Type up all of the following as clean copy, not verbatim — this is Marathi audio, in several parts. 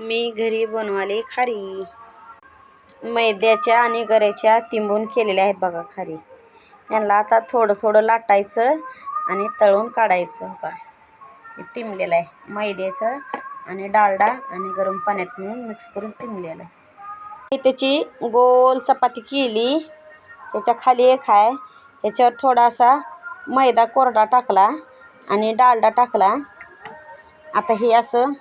मी घरी बनवाले खारी. मैद्याच्या आणि गऱ्याच्या तिंबून केलेल्या आहेत बघा खारी. यांना आता थोडं थोडं लाटायचं आणि तळून काढायचं. बघा हे तिंबलेलं आहे मैद्याचं आणि डालडा आणि गरम पाण्यात मिळून मिक्स करून तिंबलेलं आहे. त्याची गोल चपाती केली. त्याच्या खाली एक आहे. ह्याच्यावर थोडासा मैदा कोरडा टाकला आणि डालडा टाकला. आता हे असं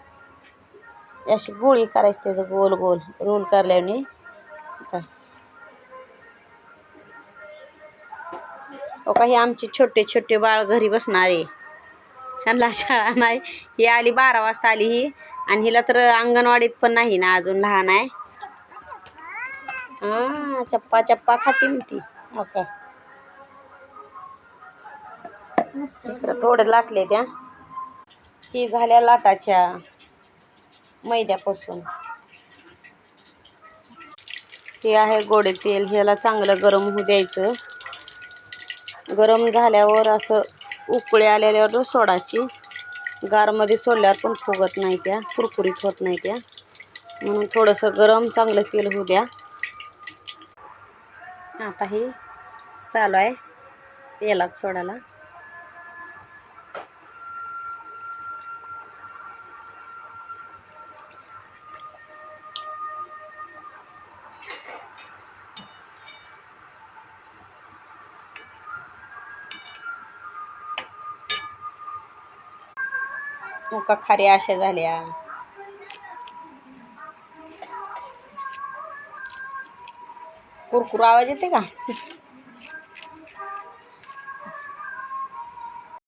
अशी गोळी करायची, त्याचं गोल गोल रोल करल्याने काय हो का. हे आमचे छोटे छोटे बाळ घरी बसणारे, ह्यांना शाळा नाही. ही आली 12 वाजता आली ही, आणि हिला तर अंगणवाडीत पण नाही ना, अजून लहान आहे. हां चप्पा चप्पा खाती म्हणती. हो का इकडं थोडं लाटले त्या. ही झाल्या लाटाच्या मैद्यापासून. हे आहे गोडे तेल. ह्याला चांगलं गरम होऊ द्यायचं. गरम झाल्यावर असं उकळी आल्यावर सोडायची. गारमध्ये सोडल्यावर पण फुगत नाही त्या, कुरकुरीत होत नाही त्या. म्हणून थोडंसं गरम चांगलं तेल होऊ द्या. आता हे चालू आहे तेलात सोडायला. मुका खारी अशा झाल्या. कुरकुर आवाज येते का?